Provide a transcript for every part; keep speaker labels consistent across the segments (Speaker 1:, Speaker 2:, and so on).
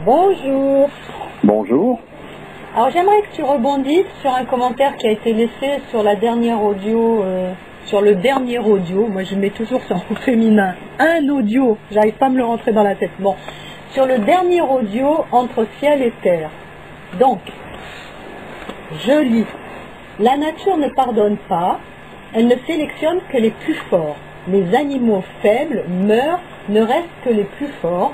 Speaker 1: Bonjour.
Speaker 2: Bonjour.
Speaker 1: Alors j'aimerais que tu rebondisses sur un commentaire qui a été laissé sur la dernière audio, sur le dernier audio. Moi je mets toujours ça au féminin. Un audio, j'arrive pas à me le rentrer dans la tête. Bon, sur le dernier audio entre ciel et terre. Donc, je lis. La nature ne pardonne pas, elle ne sélectionne que les plus forts. Les animaux faibles meurent, ne restent que les plus forts.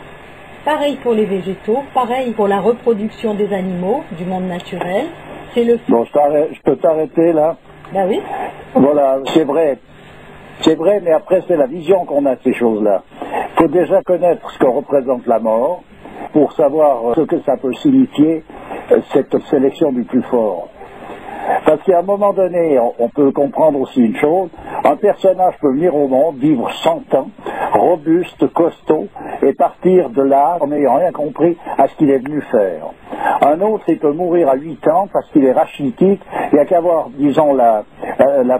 Speaker 1: Pareil pour les végétaux, pareil pour la reproduction des animaux, du monde naturel. C'est le...
Speaker 2: Bon, je peux t'arrêter là.
Speaker 1: Ben oui.
Speaker 2: Voilà, c'est vrai. C'est vrai, mais après c'est la vision qu'on a de ces choses-là. Il faut déjà connaître ce que représente la mort pour savoir ce que ça peut signifier, cette sélection du plus fort. Parce qu'à un moment donné, on peut comprendre aussi une chose, un personnage peut venir au monde, vivre 100 ans, robuste, costaud, et partir de là en n'ayant rien compris à ce qu'il est venu faire. Un autre, il peut mourir à 8 ans parce qu'il est rachitique, il n'y a qu'à voir, disons, la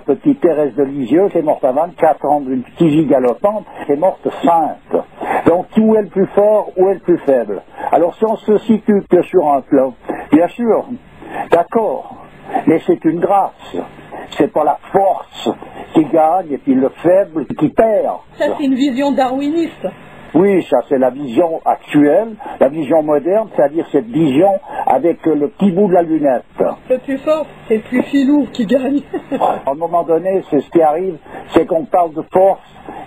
Speaker 2: petite Thérèse de Lisieux qui est morte à 24 ans d'une tige galopante, qui est morte sainte. Donc, où est le plus fort, où est le plus faible? Alors, si on se situe que sur un plan, bien sûr, d'accord, mais c'est une grâce. C'est pas la force qui gagne et puis le faible qui perd.
Speaker 1: Ça, c'est une vision darwiniste.
Speaker 2: Oui, ça c'est la vision actuelle, la vision moderne, c'est-à-dire cette vision avec le petit bout de la lunette.
Speaker 1: Le plus fort, c'est le plus filou qui gagne.
Speaker 2: À un moment donné, c'est ce qui arrive, c'est qu'on parle de force,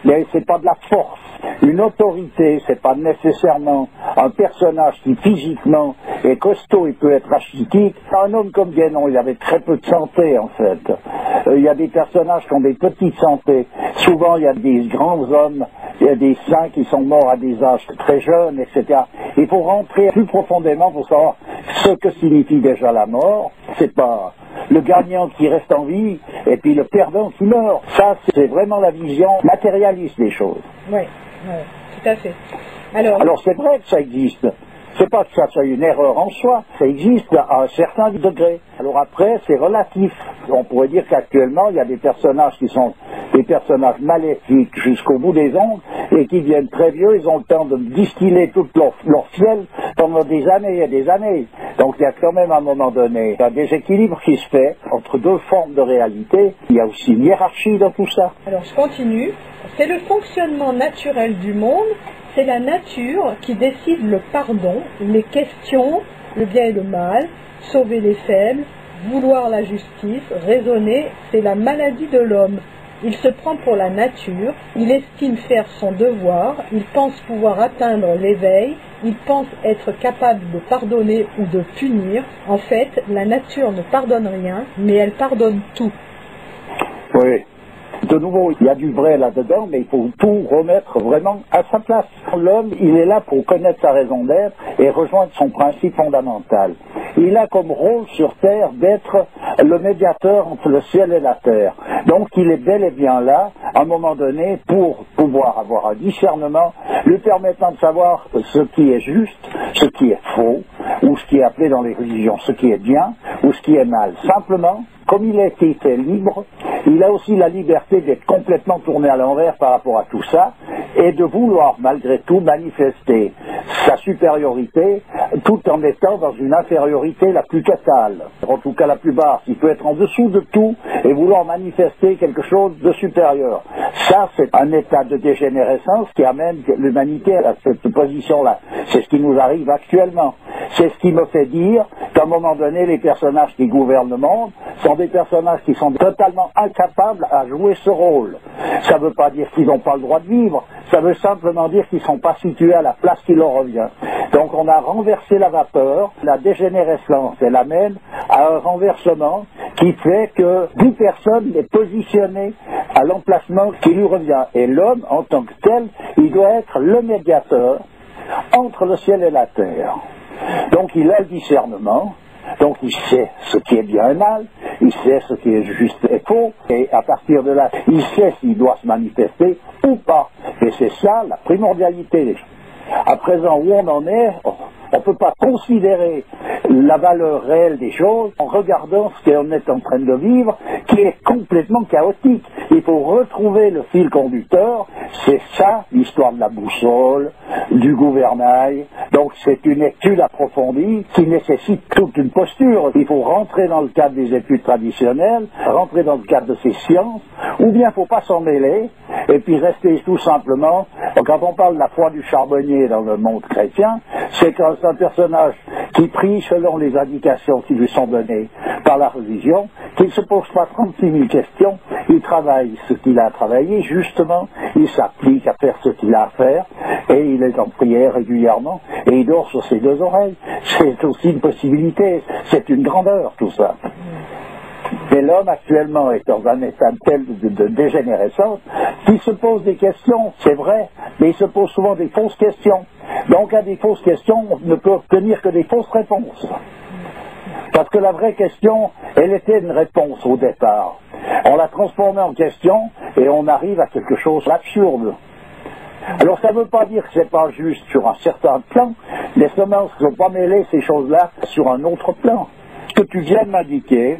Speaker 2: mais c'est pas de la force. Une autorité, c'est pas nécessairement un personnage qui physiquement est costaud, il peut être rachitique. Un homme comme Guénon, il avait très peu de santé en fait. Il y a des personnages qui ont des petites santé. Souvent, il y a des grands hommes, il y a des saints qui sont morts à des âges très jeunes, etc. Il faut rentrer plus profondément pour savoir ce que signifie déjà la mort. C'est pas le gagnant qui reste en vie et puis le perdant qui meurt. Ça, c'est vraiment la vision matérialiste des choses.
Speaker 1: Oui, tout à fait. Alors
Speaker 2: c'est vrai que ça existe. C'est pas que ça soit une erreur en soi, ça existe à un certain degré. Alors après, c'est relatif. On pourrait dire qu'actuellement, il y a des personnages qui sont des personnages maléfiques jusqu'au bout des ongles et qui viennent très vieux, ils ont le temps de distiller tout leur fiel pendant des années et des années. Donc il y a quand même à un moment donné un déséquilibre qui se fait entre deux formes de réalité. Il y a aussi une hiérarchie dans tout ça.
Speaker 1: Alors je continue. C'est le fonctionnement naturel du monde. C'est la nature qui décide le pardon, les questions, le bien et le mal, sauver les faibles, vouloir la justice, raisonner, c'est la maladie de l'homme. Il se prend pour la nature, il estime faire son devoir, il pense pouvoir atteindre l'éveil, il pense être capable de pardonner ou de punir. En fait, la nature ne pardonne rien, mais elle pardonne tout.
Speaker 2: Oui. De nouveau, il y a du vrai là-dedans, mais il faut tout remettre vraiment à sa place. L'homme, il est là pour connaître sa raison d'être et rejoindre son principe fondamental. Il a comme rôle sur Terre d'être le médiateur entre le ciel et la terre. Donc il est bel et bien là, à un moment donné, pour pouvoir avoir un discernement lui permettant de savoir ce qui est juste, ce qui est faux, ou ce qui est appelé dans les religions, ce qui est bien, ou ce qui est mal. Simplement, comme il a été fait libre, il a aussi la liberté d'être complètement tourné à l'envers par rapport à tout ça et de vouloir malgré tout manifester sa supériorité tout en étant dans une infériorité la plus totale, en tout cas la plus basse. Il peut être en dessous de tout et vouloir manifester quelque chose de supérieur. Ça, c'est un état de dégénérescence qui amène l'humanité à cette position-là. C'est ce qui nous arrive actuellement. C'est ce qui me fait dire qu'à un moment donné, les personnages qui gouvernent le monde sont des personnages qui sont totalement incapables à jouer ce rôle. Ça ne veut pas dire qu'ils n'ont pas le droit de vivre, ça veut simplement dire qu'ils ne sont pas situés à la place qui leur revient. Donc on a renversé la vapeur, la dégénérescence, elle amène à un renversement qui fait que 10 personnes est positionné à l'emplacement qui lui revient. Et l'homme, en tant que tel, il doit être le médiateur entre le ciel et la terre. Donc il a le discernement, donc il sait ce qui est bien et mal, il sait ce qui est juste et faux, et à partir de là, il sait s'il doit se manifester ou pas. Et c'est ça la primordialité. À présent, où on en est, On ne peut pas considérer la valeur réelle des choses en regardant ce qu'on est en train de vivre, qui est complètement chaotique. Il faut retrouver le fil conducteur. C'est ça, l'histoire de la boussole, du gouvernail. Donc c'est une étude approfondie qui nécessite toute une posture. Il faut rentrer dans le cadre des études traditionnelles, rentrer dans le cadre de ces sciences, ou bien il ne faut pas s'en mêler, et puis rester tout simplement. Quand on parle de la foi du charbonnier dans le monde chrétien, c'est un personnage qui prie selon les indications qui lui sont données par la religion, qu'il ne se pose pas 36 000 questions, il travaille ce qu'il a travaillé, justement, il s'applique à faire ce qu'il a à faire, et il est en prière régulièrement, et il dort sur ses deux oreilles. C'est aussi une possibilité, c'est une grandeur tout ça. Mais l'homme actuellement est dans un état tel de dégénérescence qu'il se pose des questions, c'est vrai, mais il se pose souvent des fausses questions. Donc à des fausses questions, on ne peut obtenir que des fausses réponses. Parce que la vraie question, elle était une réponse au départ. On l'a transformée en question et on arrive à quelque chose d'absurde. Alors ça ne veut pas dire que c'est pas juste sur un certain plan, mais seulement qu'il ne faut pas mêler ces choses-là sur un autre plan. Ce que tu viens de m'indiquer,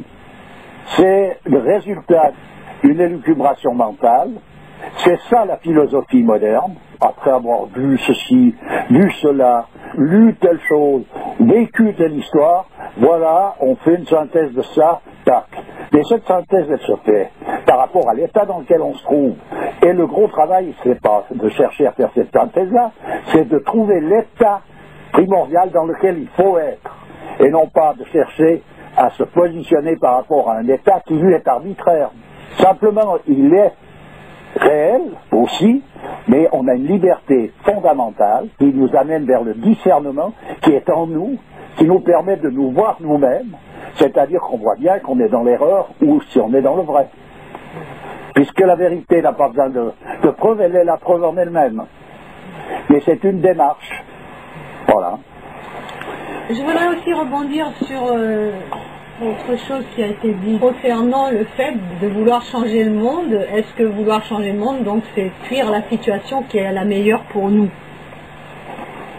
Speaker 2: c'est le résultat d'une élucubration mentale. C'est ça la philosophie moderne. Après avoir vu ceci, vu cela, lu telle chose, vécu telle histoire, voilà, on fait une synthèse de ça, tac. Mais cette synthèse, elle se fait par rapport à l'état dans lequel on se trouve. Et le gros travail, c'est pas de chercher à faire cette synthèse-là, c'est de trouver l'état primordial dans lequel il faut être. Et non pas de chercher à se positionner par rapport à un état qui lui est arbitraire. Simplement, il est réel aussi, mais on a une liberté fondamentale qui nous amène vers le discernement qui est en nous, qui nous permet de nous voir nous-mêmes, c'est-à-dire qu'on voit bien qu'on est dans l'erreur ou si on est dans le vrai. Puisque la vérité n'a pas besoin de preuve, elle est la preuve en elle-même. Mais c'est une démarche. Voilà.
Speaker 1: Je voudrais aussi rebondir sur autre chose qui a été dit concernant le fait de vouloir changer le monde. Est-ce que vouloir changer le monde, donc, c'est fuir la situation qui est la meilleure pour nous?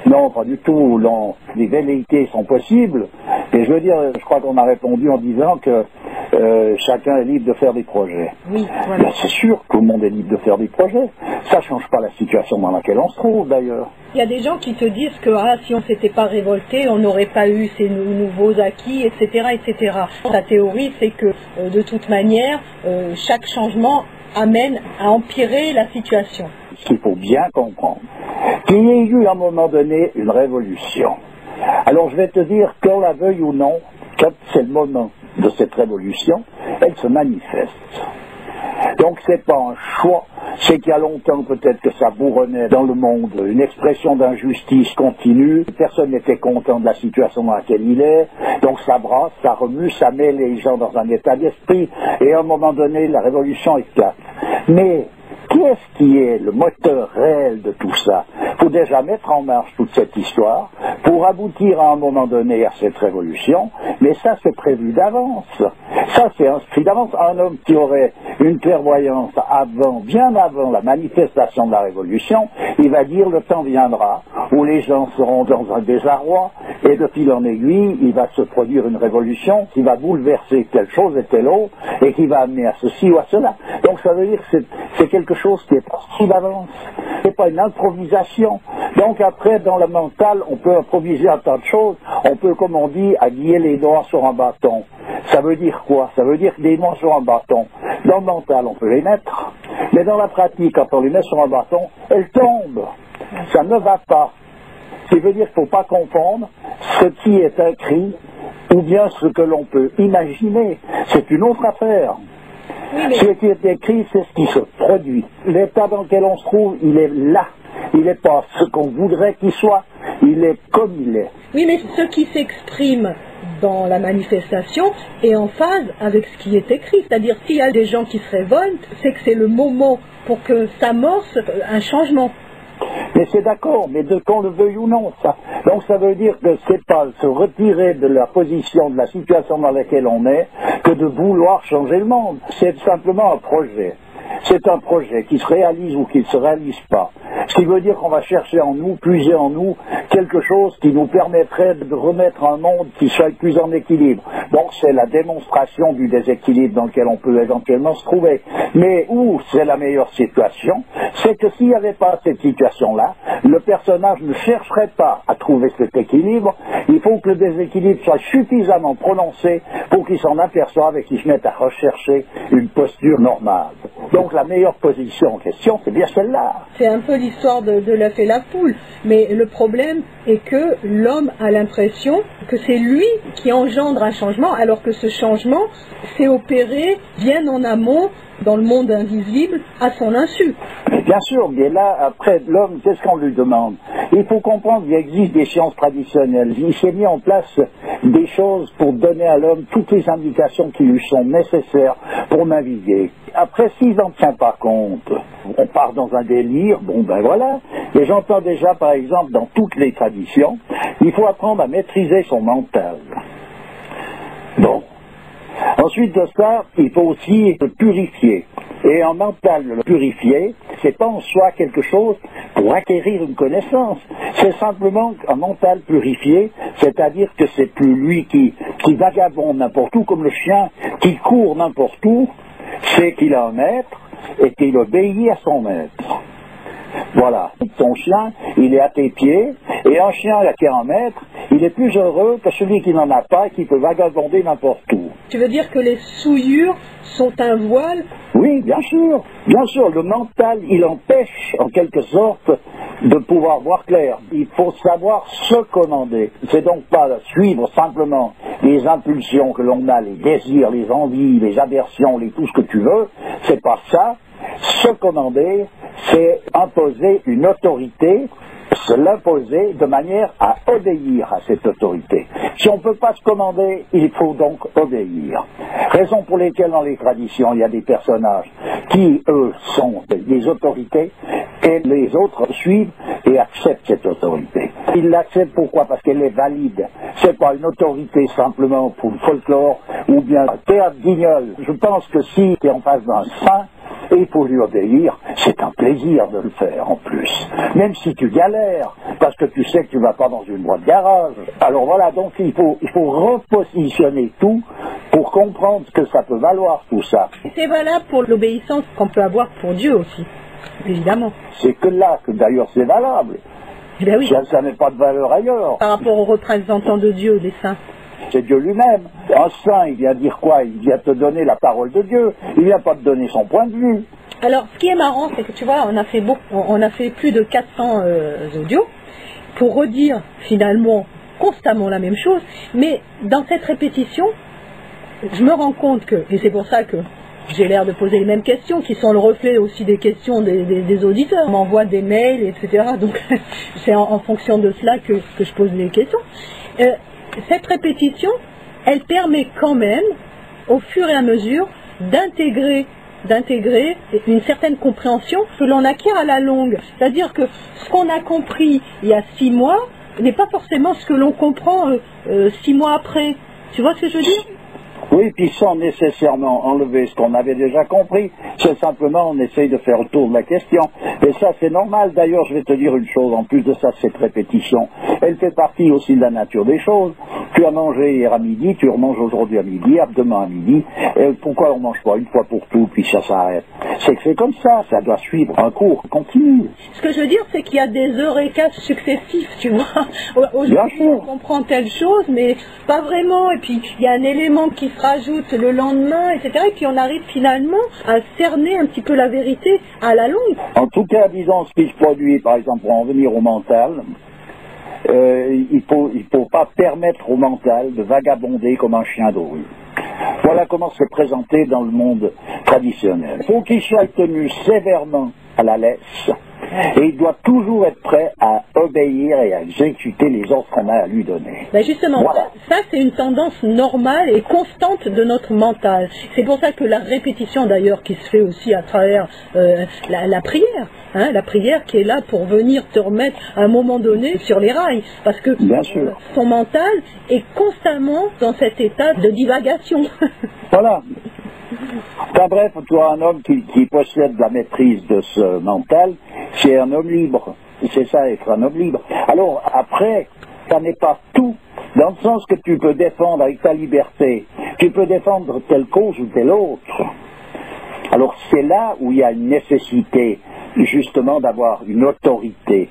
Speaker 2: Non, pas du tout. Non. Les velléités sont possibles. Et je veux dire, je crois qu'on a répondu en disant que chacun est libre de faire des projets.
Speaker 1: Oui, voilà.
Speaker 2: Ben, c'est sûr que tout le monde est libre de faire des projets. Ça ne change pas la situation dans laquelle on se trouve, d'ailleurs.
Speaker 1: Il y a des gens qui te disent que si on ne s'était pas révolté, on n'aurait pas eu ces nouveaux acquis, etc., etc. La théorie, c'est que, de toute manière, chaque changement amène à empirer la situation.
Speaker 2: Ce qu'il faut bien comprendre, qu'il y ait eu à un moment donné une révolution. Alors je vais te dire, qu'on la veuille ou non, quand c'est le moment de cette révolution, elle se manifeste. Donc c'est pas un choix, c'est qu'il y a longtemps peut-être que ça bourronnait dans le monde, une expression d'injustice continue, personne n'était content de la situation dans laquelle il est, donc ça brasse, ça remue, ça met les gens dans un état d'esprit, et à un moment donné la révolution éclate. Mais qu'est-ce qui est le moteur réel de tout ça? Il faut déjà mettre en marche toute cette histoire pour aboutir à un moment donné à cette révolution, mais ça c'est prévu d'avance. Ça c'est inscrit d'avance. Un homme qui aurait une clairvoyance avant, bien avant la manifestation de la révolution, il va dire le temps viendra où les gens seront dans un désarroi et de fil en aiguille, il va se produire une révolution qui va bouleverser telle chose et telle autre et qui va amener à ceci ou à cela. Donc ça veut dire que c'est quelque chose qui est inscrit d'avance. C'est pas une improvisation. Donc après, dans le mental, on peut improviser un tas de choses. On peut, comme on dit, aiguiller les doigts sur un bâton. Ça veut dire quoi? Ça veut dire que les doigts sur un bâton, dans le mental, on peut les mettre. Mais dans la pratique, quand on les met sur un bâton, elles tombent. Ça ne va pas. Ce qui veut dire qu'il ne faut pas confondre ce qui est écrit ou bien ce que l'on peut imaginer. C'est une autre affaire.
Speaker 1: Oui, mais...
Speaker 2: Ce qui est écrit, c'est ce qui se produit. L'état dans lequel on se trouve, il est là. Il n'est pas ce qu'on voudrait qu'il soit. Il est comme il est.
Speaker 1: Oui, mais ce qui s'exprime dans la manifestation est en phase avec ce qui est écrit. C'est-à-dire, s'il y a des gens qui se révoltent, c'est que c'est le moment pour que s'amorce un changement.
Speaker 2: Mais c'est d'accord, mais de qu'on le veuille ou non, ça. Donc ça veut dire que c'est pas se retirer de la position, de la situation dans laquelle on est, que de vouloir changer le monde. C'est simplement un projet. c'est un projet qui se réalise ou qui ne se réalise pas. Ce qui veut dire qu'on va chercher en nous, puiser en nous, quelque chose qui nous permettrait de remettre un monde qui soit plus en équilibre. Donc c'est la démonstration du déséquilibre dans lequel on peut éventuellement se trouver. Mais où c'est la meilleure situation, c'est que s'il n'y avait pas cette situation-là, le personnage ne chercherait pas à trouver cet équilibre. Il faut que le déséquilibre soit suffisamment prononcé pour qu'il s'en aperçoive et qu'il se mette à rechercher une posture normale. Donc la meilleure position en question, c'est bien celle-là.
Speaker 1: C'est un peu l'histoire de l'œuf et la poule. Mais le problème est que l'homme a l'impression que c'est lui qui engendre un changement, alors que ce changement s'est opéré bien en amont dans le monde invisible à son insu.
Speaker 2: Mais bien sûr, mais là, après, l'homme, qu'est-ce qu'on lui demande? Il faut comprendre qu'il existe des sciences traditionnelles. Il s'est mis en place des choses pour donner à l'homme toutes les indications qui lui sont nécessaires pour naviguer. Après, s'il n'en tient pas compte, on part dans un délire, bon ben voilà. Et j'entends déjà, par exemple, dans toutes les traditions, il faut apprendre à maîtriser son mental. Bon. Ensuite de ça, il faut aussi le purifier. Et en mental, le purifier, c'est pas en soi quelque chose pour acquérir une connaissance. C'est simplement un mental purifié, c'est-à-dire que c'est plus lui qui vagabonde n'importe où, comme le chien qui court n'importe où, c'est qu'il a un maître et qu'il obéit à son maître. Voilà. Ton chien, il est à tes pieds, et un chien qui a un maître, il est plus heureux que celui qui n'en a pas et qui peut vagabonder n'importe où.
Speaker 1: Tu veux dire que les souillures sont un voile?
Speaker 2: Oui, bien sûr. Bien sûr, le mental, il empêche en quelque sorte de pouvoir voir clair. Il faut savoir se commander. C'est donc pas suivre simplement les impulsions que l'on a, les désirs, les envies, les aversions, tout ce que tu veux. C'est pas ça. Se commander, c'est imposer une autorité, se l'imposer de manière à obéir à cette autorité. Si on ne peut pas se commander, il faut donc obéir. Raison pour lesquelles dans les traditions, il y a des personnages qui, eux, sont des autorités et les autres suivent et acceptent cette autorité. Ils l'acceptent pourquoi? Parce qu'elle est valide. C'est pas une autorité simplement pour le folklore ou bien un théâtre guignol. Je pense que si tu es en face d'un saint, et il faut lui obéir, c'est un plaisir de le faire en plus. Même si tu galères, parce que tu sais que tu ne vas pas dans une voie de garage. Alors voilà, donc il faut repositionner tout pour comprendre ce que ça peut valoir tout ça.
Speaker 1: C'est valable pour l'obéissance qu'on peut avoir pour Dieu aussi, évidemment.
Speaker 2: C'est que là que d'ailleurs c'est valable.
Speaker 1: Eh bien oui.
Speaker 2: Ça n'a pas de valeur ailleurs.
Speaker 1: Par rapport aux représentants de Dieu, les saints.
Speaker 2: C'est Dieu lui-même. Un saint, il vient dire quoi? Il vient te donner la parole de Dieu. Il ne vient pas te donner son point de vue.
Speaker 1: Alors, ce qui est marrant, c'est que tu vois, on a fait plus de 400 audios pour redire finalement constamment la même chose. Mais dans cette répétition, je me rends compte que, et c'est pour ça que j'ai l'air de poser les mêmes questions, qui sont le reflet aussi des questions des auditeurs. On m'envoie des mails, etc. Donc, c'est en fonction de cela que je pose les questions. Cette répétition, elle permet quand même, au fur et à mesure, d'intégrer une certaine compréhension que l'on acquiert à la longue. C'est-à-dire que ce qu'on a compris il y a 6 mois n'est pas forcément ce que l'on comprend 6 mois après. Tu vois ce que je veux dire?
Speaker 2: Oui, puis sans nécessairement enlever ce qu'on avait déjà compris, c'est simplement on essaye de faire le tour de la question. Et ça, c'est normal. D'ailleurs, je vais te dire une chose, en plus de ça, cette répétition, elle fait partie aussi de la nature des choses. Tu as mangé hier à midi, tu remanges aujourd'hui à midi, demain à midi. Et pourquoi on ne mange pas une fois pour tout, puis ça s'arrête? C'est que c'est comme ça doit suivre un cours continu.
Speaker 1: Ce que je veux dire, c'est qu'il y a des eureka successifs, tu vois. Aujourd'hui, on comprend telle chose, mais pas vraiment. Et puis, il y a un élément qui se rajoute le lendemain, etc. Et puis on arrive finalement à cerner un petit peu la vérité à la longue.
Speaker 2: En tout cas, disons ce qui se produit, par exemple, pour en venir au mental, il faut pas permettre au mental de vagabonder comme un chien de rue. Voilà comment se présenter dans le monde traditionnel. Il faut qu'il soit tenu sévèrement à la laisse. Et il doit toujours être prêt à obéir et à exécuter les ordres qu'on a à lui donner.
Speaker 1: Ben justement, voilà. Ça c'est une tendance normale et constante de notre mental. C'est pour ça que la répétition d'ailleurs qui se fait aussi à travers la prière, hein, la prière qui est là pour venir te remettre à un moment donné sur les rails. Parce que ton mental est constamment dans cet état de divagation.
Speaker 2: Voilà. Enfin bref, toi, un homme qui possède la maîtrise de ce mental, c'est un homme libre. C'est ça, être un homme libre. Alors, après, ça n'est pas tout, dans le sens que tu peux défendre avec ta liberté. Tu peux défendre telle cause ou telle autre. Alors, c'est là où il y a une nécessité, justement, d'avoir une autorité.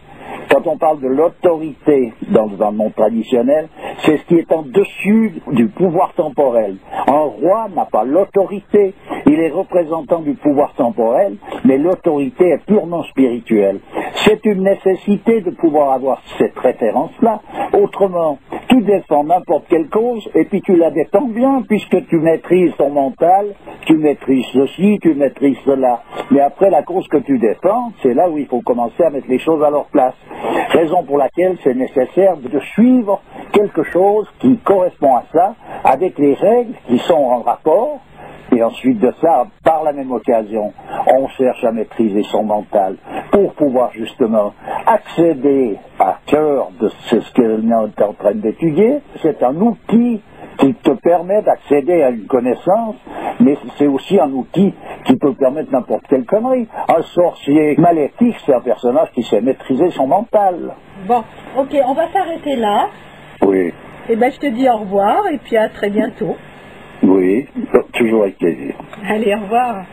Speaker 2: Quand on parle de l'autorité dans le monde traditionnel, c'est ce qui est en dessus du pouvoir temporel. Un roi n'a pas l'autorité, il est représentant du pouvoir temporel, mais l'autorité est purement spirituelle. C'est une nécessité de pouvoir avoir cette référence-là. Autrement, tu défends n'importe quelle cause et puis tu la défends bien puisque tu maîtrises ton mental, tu maîtrises ceci, tu maîtrises cela. Mais après, la cause que tu défends, c'est là où il faut commencer à mettre les choses à leur place. Raison pour laquelle c'est nécessaire de suivre quelque chose qui correspond à ça, avec les règles qui sont en rapport, et ensuite de ça, par la même occasion, on cherche à maîtriser son mental pour pouvoir justement accéder à cœur de ce qu'on est en train d'étudier. C'est un outil qui te permet d'accéder à une connaissance, mais c'est aussi un outil qui peut permettre n'importe quelle connerie. Un sorcier maléfique, c'est un personnage qui sait maîtriser son mental.
Speaker 1: Bon, ok, on va s'arrêter là.
Speaker 2: Oui.
Speaker 1: Et ben je te dis au revoir et puis à très bientôt.
Speaker 2: Oui, toujours avec plaisir.
Speaker 1: Allez, au revoir.